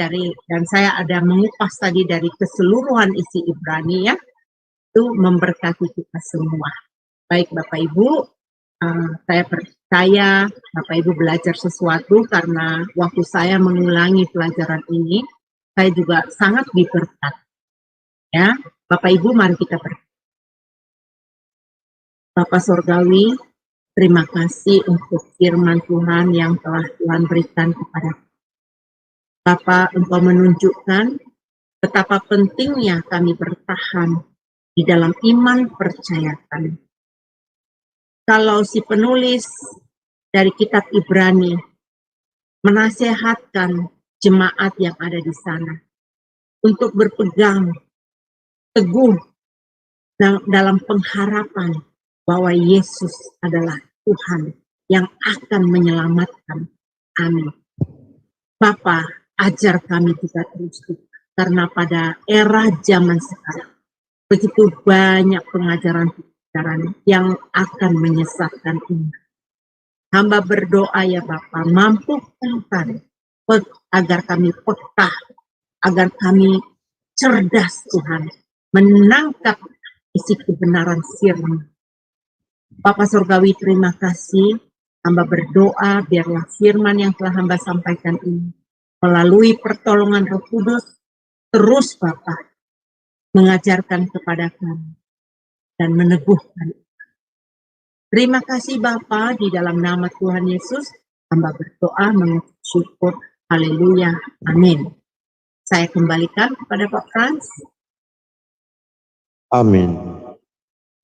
dan saya ada mengupas tadi dari keseluruhan isi Ibrani, ya, itu memberkati kita semua. Baik Bapak Ibu, saya percaya Bapak Ibu belajar sesuatu, karena waktu saya mengulangi pelajaran ini, saya juga sangat diberkati. Ya, Bapak Ibu, mari kita berdoa. Bapa Sorgawi, terima kasih untuk firman Tuhan yang telah Tuhan berikan kepada kita. Bapak, Engkau menunjukkan betapa pentingnya kami bertahan di dalam iman percaya kami. Kalau si penulis dari kitab Ibrani menasihatkan jemaat yang ada di sana untuk berpegang teguh dalam pengharapan bahwa Yesus adalah Tuhan yang akan menyelamatkan. Amin. Bapa, ajar kami juga terus, karena pada era zaman sekarang begitu banyak pengajaran-pengajaran yang akan menyesatkan umat. Hamba berdoa ya Bapa, mampukan kami agar kami peka, agar kami cerdas Tuhan, menangkap isi kebenaran firman. Bapak Surgawi, terima kasih. Hamba berdoa biarlah firman yang telah hamba sampaikan ini melalui pertolongan Roh Kudus terus Bapak mengajarkan kepada kami dan meneguhkan. Terima kasih Bapa, di dalam nama Tuhan Yesus hamba berdoa mengucap syukur. Haleluya. Amin. Saya kembalikan kepada Pak Frans. Amin.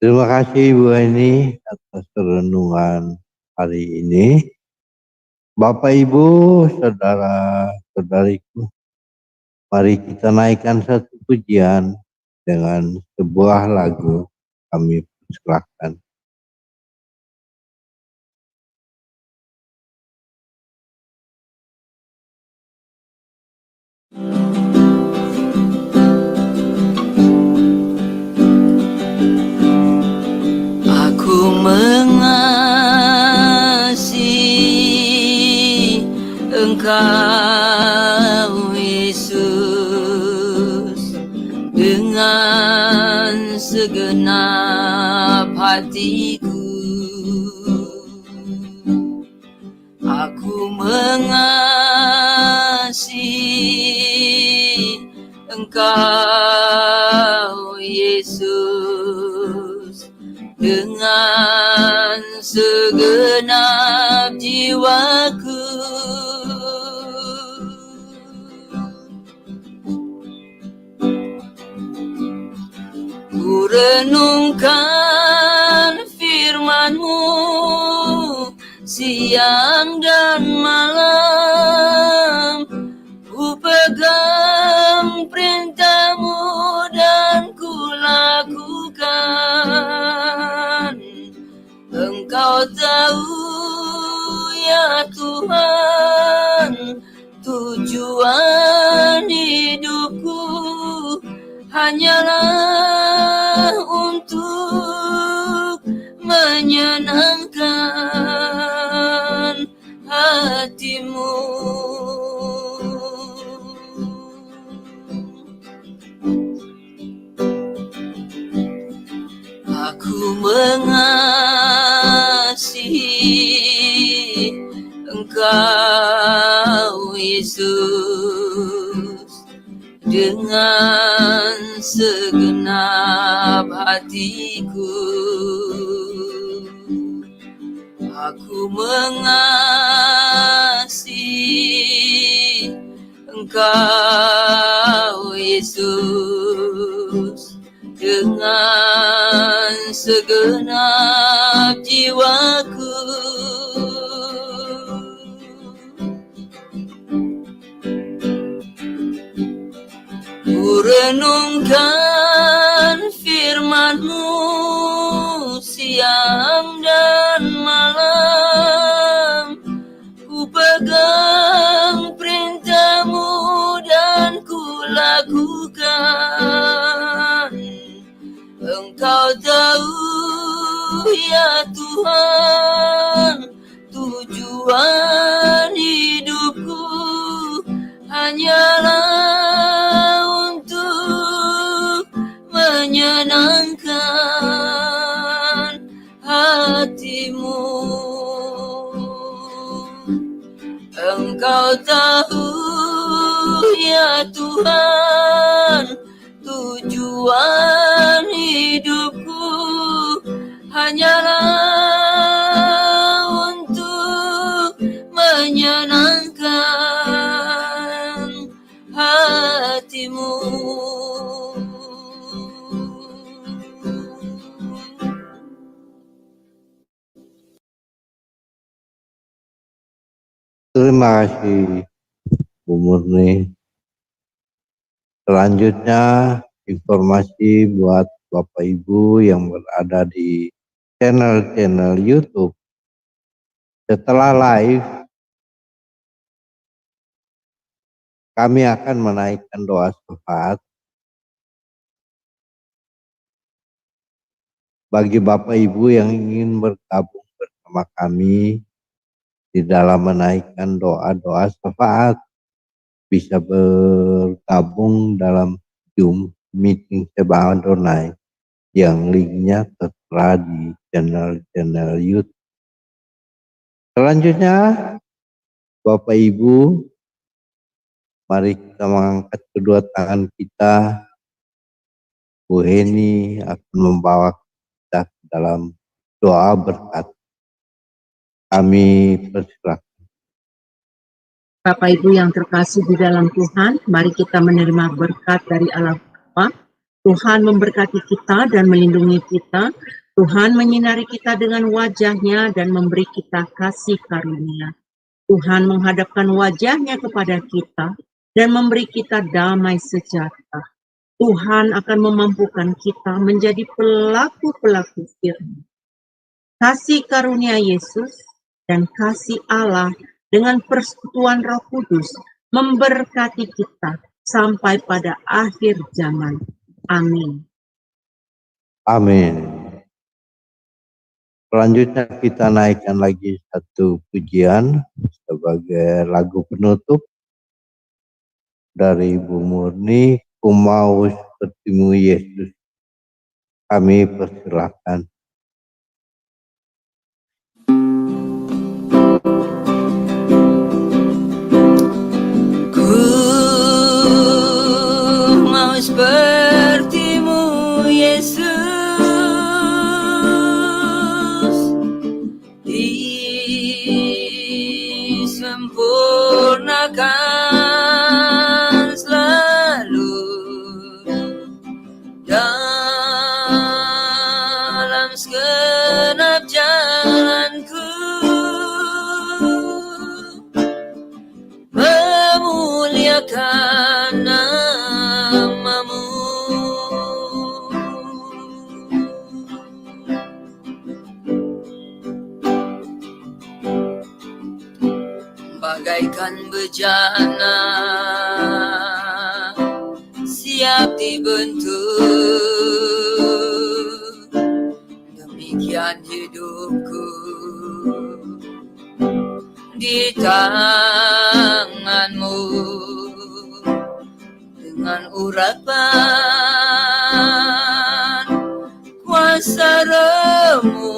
Terima kasih Ibu Eni atas renungan hari ini. Bapak Ibu, saudara-saudariku, mari kita naikkan satu pujian dengan sebuah lagu. Kami persilahkan. Aku mengasihi Engkau Yesus dengan segenap hatiku. Aku mengasihi Engkau Yesus dengan segenap jiwaku. Ku renungkan firman-Mu siang dan malam, ku pegang perintah-Mu dan ku lakukan. Engkau tahu ya Tuhan, tujuan hidupku hanyalah untuk menyenangkan hati-Mu. Aku mengasihi Engkau Yesus dengan segala segenap hatiku. Aku mengasihi Engkau Yesus dengan segenap jiwaku. Ku renungkan firman-Mu siang dan malam, ku pegang perintah-Mu dan ku lakukan. Engkau tahu ya Tuhan, tujuan hidupku hanyalah untuk menyenangkan hati-Mu. Engkau tahu ya Tuhan, tujuan hidupku hanyalah untuk menyenangkan hati-Mu. Terima kasih Bu Murni. Selanjutnya informasi buat Bapak Ibu yang berada di channel-channel YouTube. Setelah live, kami akan menaikkan doa syafaat bagi Bapak Ibu yang ingin bergabung bersama kami di dalam menaikkan doa-doa syafaat. Bisa bergabung dalam Zoom meeting Sembah Adonai yang linknya tertera di channel-channel YouTube. Selanjutnya, Bapak Ibu, mari kita mengangkat kedua tangan kita. Bu Heni akan membawa kita ke dalam doa berkat. Kami persilakan. Bapak Ibu yang terkasih di dalam Tuhan, mari kita menerima berkat dari Allah Bapa. Tuhan memberkati kita dan melindungi kita. Tuhan menyinari kita dengan wajah-Nya dan memberi kita kasih karunia. Tuhan menghadapkan wajah-Nya kepada kita dan memberi kita damai sejahtera. Tuhan akan memampukan kita menjadi pelaku-pelaku firman. Kasih karunia Yesus dan kasih Allah dengan persekutuan Roh Kudus memberkati kita sampai pada akhir zaman. Amin. Amin. Selanjutnya kita naikkan lagi satu pujian sebagai lagu penutup dari Bu Murni, Ku Mau Seperti-Mu Yesus. Kami persilakan. Seperti-Mu Yesus, disempurnakan selalu dalam segenap jalanku, memuliakan nama-Mu. Bagaikan bejana siap dibentuk, demikian hidupku di tangan-Mu. Dengan urapan kuasa Roh-Mu,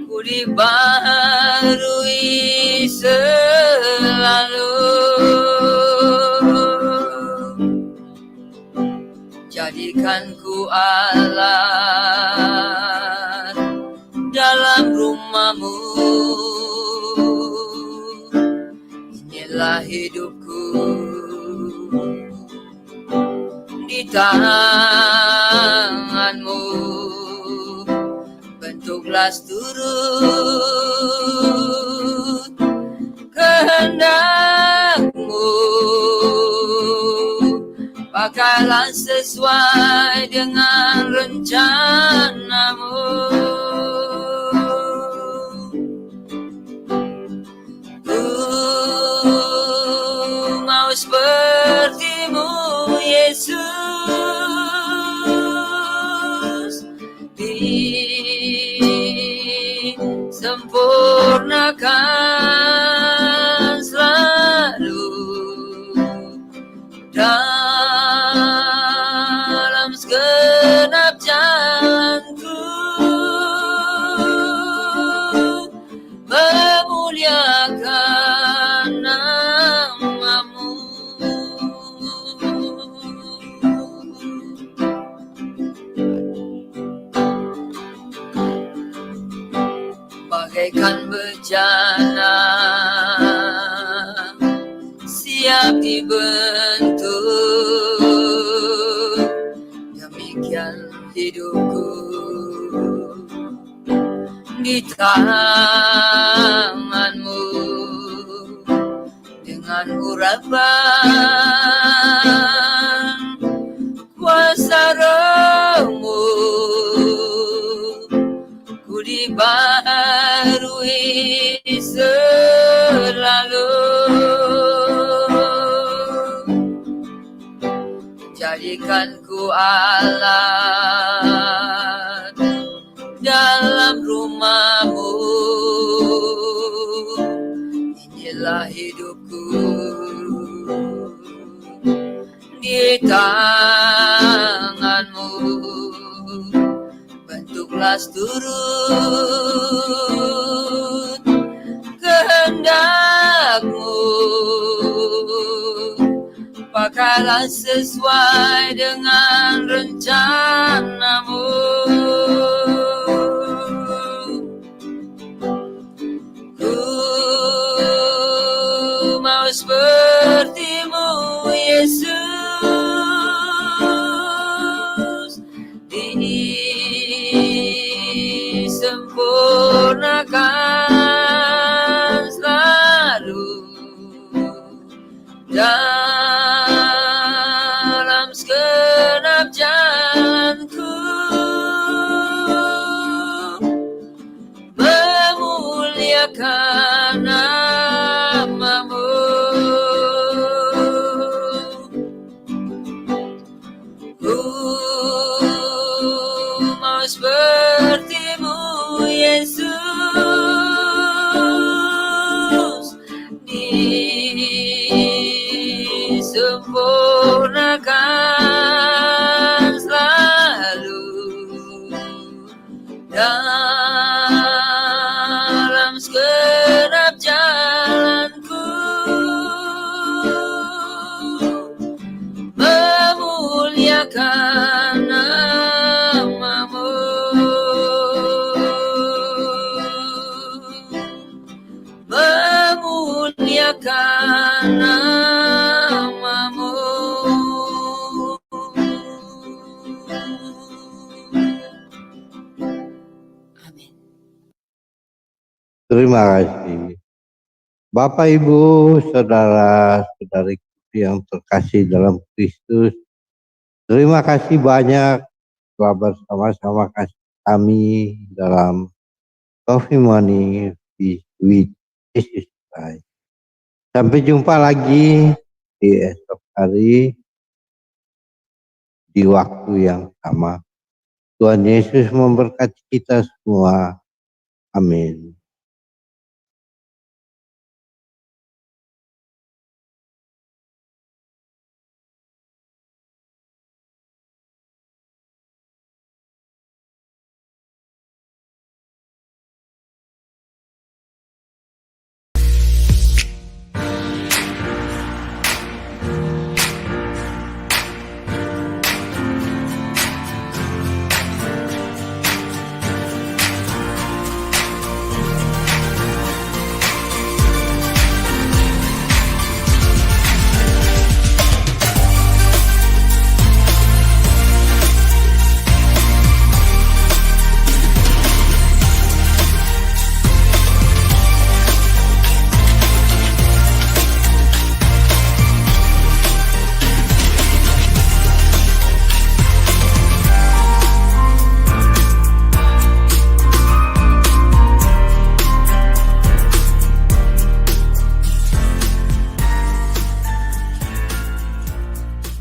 ku dibaharui selalu. jadikan ku Allah dalam rumahmu. Inilah hidupku di tanganmu, bentuklah seturut kehendakmu, pakailah sesuai dengan rencanamu. Ku mau sepertimu Yesus, disempurnakan selalu dalam segenap jalanku, memuliakan namamu. Bagaikan bejana siap dibentuk, demikian hidupku di tanganmu, dengan urapan kuasa Rohmu ku dibaharui selalu. Jadikan ku Allah dalam rumahmu. Inilah hidupku di tanganmu, bentuklah seturut kehendakmu, pakailah sesuai dengan rencanamu. Ku mau sepertimu Yesus, disempurnakan selalu dalam segenap jalanku, memuliakan namamu. Ku mau sepertimu Yesus, disempurnakan selalu dalam segenap jalanku, memuliakan namamu. Memuliakan namamu. Amin. Terima kasih. Bapak, Ibu, saudara-saudari yang terkasih dalam Kristus, terima kasih banyak telah bersama-sama kami dalam Coffee Morning with Jesus Christ. Sampai jumpa lagi di esok hari di waktu yang sama. Tuhan Yesus memberkati kita semua. Amin.